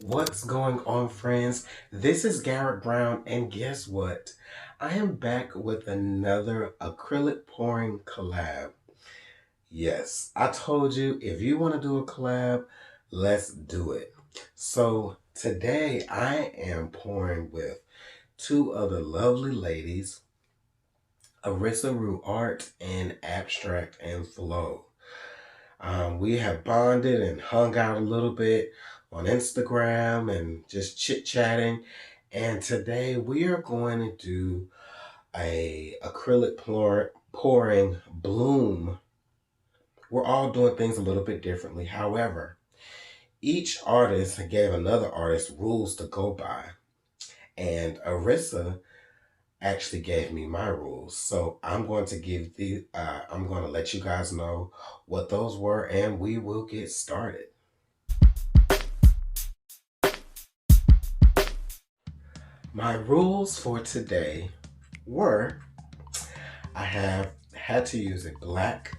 What's going on, friends? This is Garrett Brown, and guess what? I am back with another acrylic pouring collab. Yes, I told you if you want to do a collab, let's do it. So today I am pouring with two other lovely ladies, Art and Abstract and Flow. We have bonded and hung out a little bit on Instagram and just chit-chatting. And today we are going to do a acrylic pouring bloom. We're all doing things a little bit differently. However, each artist gave another artist rules to go by. And Arissa actually gave me my rules. So I'm going to I'm going to let you guys know what those were, and we will get started. My rules for today were I have had to use a black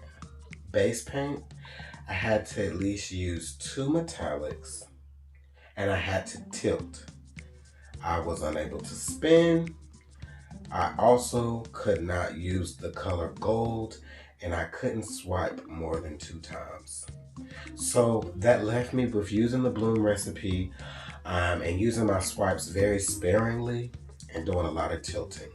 base paint. I had to at least use two metallics, and I had to tilt. I was unable to spin. I also could not use the color gold, and I couldn't swipe more than 2 times. So that left me with using the bloom recipe and using my swipes very sparingly and doing a lot of tilting.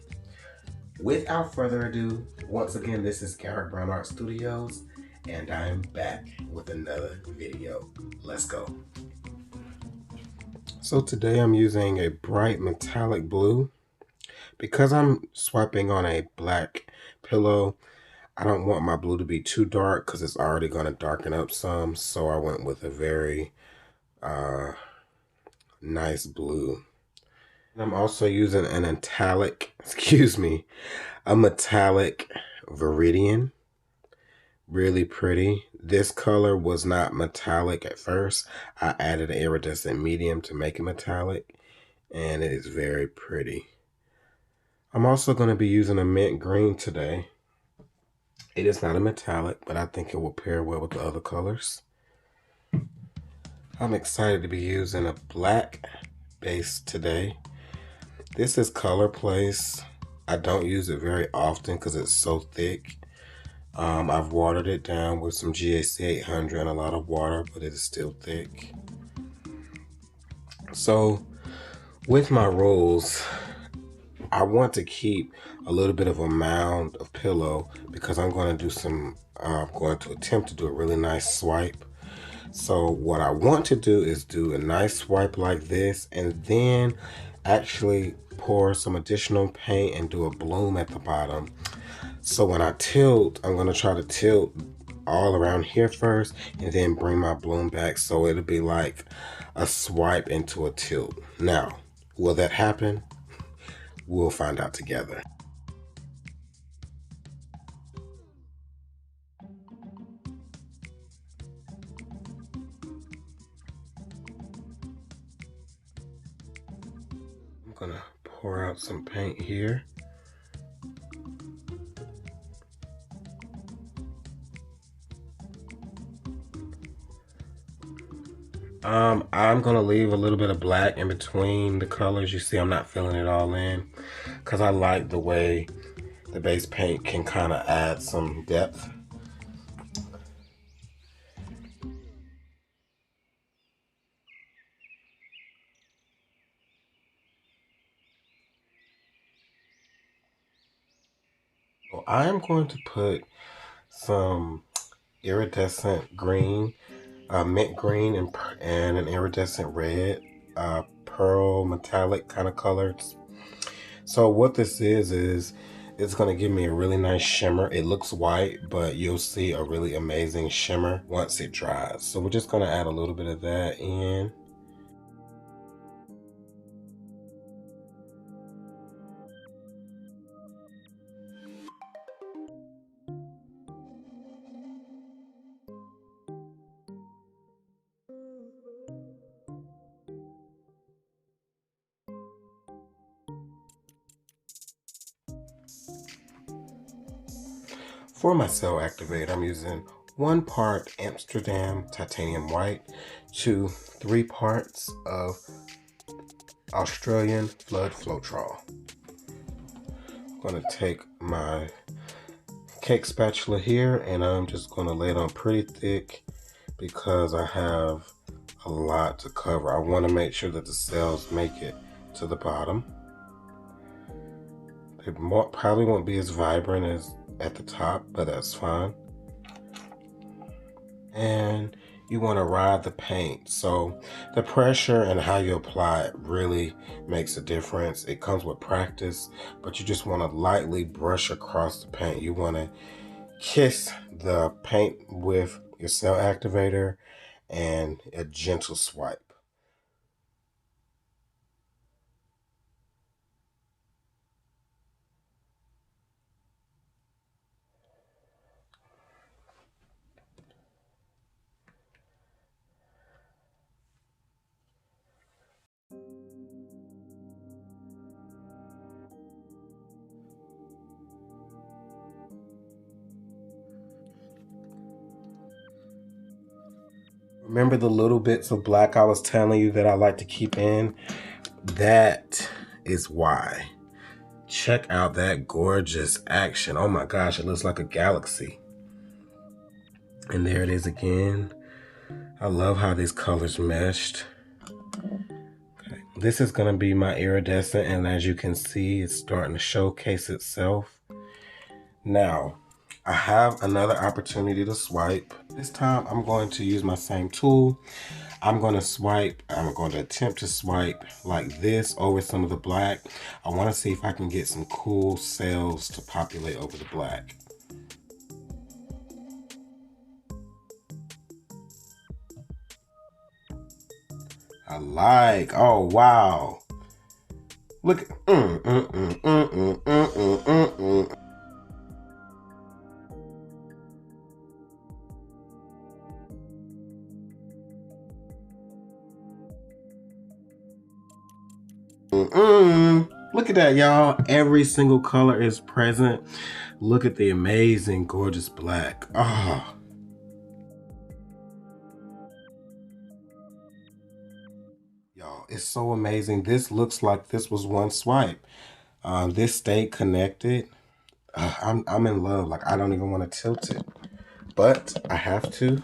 Without further ado, once again, this is Garrett Brown Art Studios, and I'm back with another video. Let's go. So today I'm using a bright metallic blue. Because I'm swiping on a black pillow, I don't want my blue to be too dark because it's already going to darken up some. So I went with a very nice blue. And I'm also using an metallic, a metallic Viridian. Really pretty. This color was not metallic at first. I added an iridescent medium to make it metallic, and it is very pretty. I'm also going to be using a mint green today. It is not a metallic, but I think it will pair well with the other colors. I'm excited to be using a black base today. This is Color Place. I don't use it very often because it's so thick. I've watered it down with some GAC 800 and a lot of water, but it is still thick. So with my rules, I want to keep a little bit of a mound of pillow because I'm going to attempt to do a really nice swipe. So what I want to do is do a nice swipe like this and then actually pour some additional paint and do a bloom at the bottom. So when I tilt, I'm going to try to tilt all around here first and then bring my bloom back so it'll be like a swipe into a tilt. Now, will that happen? We'll find out together. I'm going to pour out some paint here. I'm going to leave a little bit of black in between the colors. You see, I'm not filling it all in because I like the way the base paint can kind of add some depth. So I am going to put some iridescent green, mint green, and an iridescent red, pearl metallic kind of colors. So what this is it's going to give me a really nice shimmer. It looks white, but you'll see a really amazing shimmer once it dries. So we're just going to add a little bit of that in. For my cell activator, I'm using 1 part Amsterdam titanium white to 3 parts of Australian Floetrol. I'm going to take my cake spatula here and I'm just going to lay it on pretty thick because I have a lot to cover. I want to make sure that the cells make it to the bottom. They probably won't be as vibrant as at the top, but that's fine. And you want to ride the paint. So the pressure and how you apply it really makes a difference. It comes with practice, but you just want to lightly brush across the paint. You want to kiss the paint with your cell activator and a gentle swipe. Remember the little bits of black I was telling you that I like to keep in? That is why. Check out that gorgeous action. Oh my gosh, it looks like a galaxy. And there it is again. I love how these colors meshed. Okay. This is going to be my iridescent, and as you can see, it's starting to showcase itself. Now, I have another opportunity to swipe. This time, I'm going to use my same tool. I'm going to attempt to swipe like this over some of the black. I want to see if I can get some cool cells to populate over the black. Oh wow. Look, Look at that, y'all. Every single color is present. Look at the amazing, gorgeous black. Oh. Y'all, it's so amazing. This looks like this was one swipe. This stayed connected. I'm in love. Like, I don't even want to tilt it, but I have to.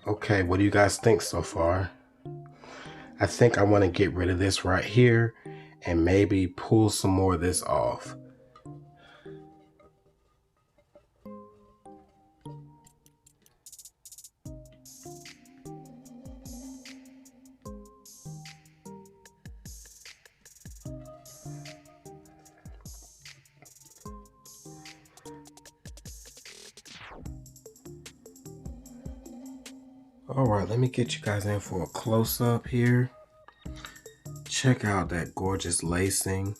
Okay, what do you guys think so far? I think I want to get rid of this right here and maybe pull some more of this off. All right, let me get you guys in for a close-up here. Check out that gorgeous lacing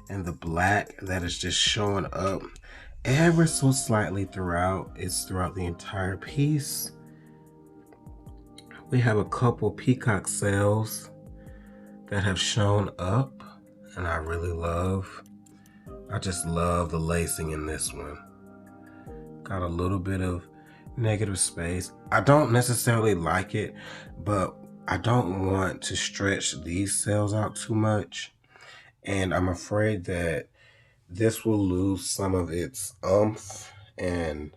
and the black that is just showing up ever so slightly throughout. It's throughout the entire piece. We have a couple peacock cells that have shown up, and I just love the lacing in this one. Got a little bit of negative space. I don't necessarily like it, but I don't want to stretch these cells out too much. And I'm afraid that this will lose some of its oomph and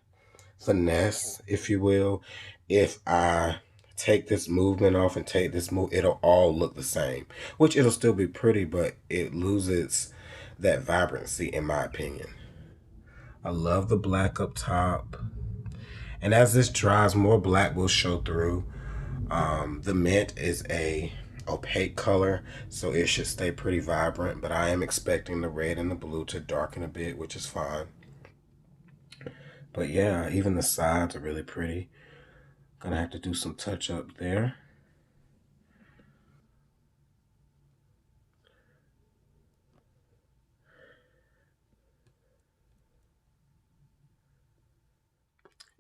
finesse, if you will. If I take this movement off and take this move, it'll all look the same, which it'll still be pretty, but it loses that vibrancy, in my opinion. I love the black up top. And as this dries, more black will show through. The mint is a opaque color, so it should stay pretty vibrant, but I am expecting the red and the blue to darken a bit, which is fine. But yeah, even the sides are really pretty. Gonna have to do some touch up there.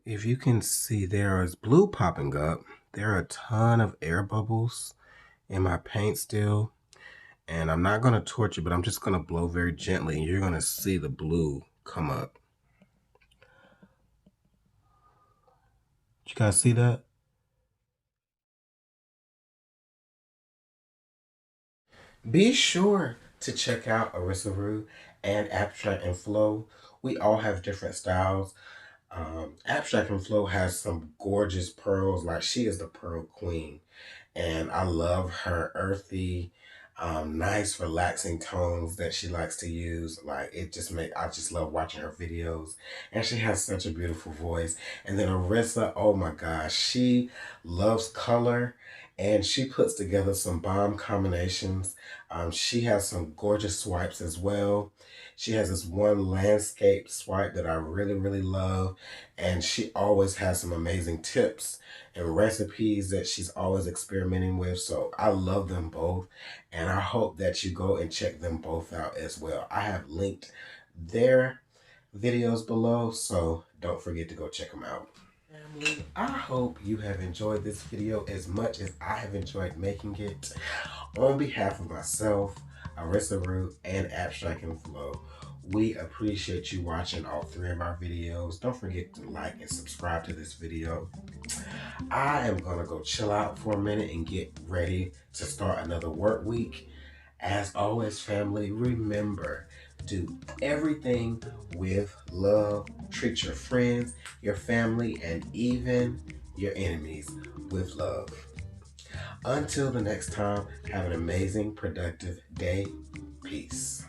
If you can see, there is blue popping up. There are a ton of air bubbles in my paint still. And I'm not going to torch it, but I'm just going to blow very gently, and you're going to see the blue come up. Did you guys see that? Be sure to check out ahree and Abstract and Flow. We all have different styles. Abstract and Flow has some gorgeous pearls. Like, she is the pearl queen. And I love her earthy, nice, relaxing tones that she likes to use. Like, I just love watching her videos. And she has such a beautiful voice. And then ahree, oh my gosh, she loves color and she puts together some bomb combinations. She has some gorgeous swipes as well. She has this one landscape swipe that I really, really love. And she always has some amazing tips and recipes that she's always experimenting with. So I love them both. And I hope that you go and check them both out as well. I have linked their videos below, so don't forget to go check them out. Family, I hope you have enjoyed this video as much as I have enjoyed making it. On behalf of myself, ahree, and Abstract and Flow, we appreciate you watching all three of our videos. Don't forget to like and subscribe to this video. I am going to go chill out for a minute and get ready to start another work week. As always, family, remember, do everything with love. Treat your friends, your family, and even your enemies with love. Until the next time, have an amazing, productive day. Peace.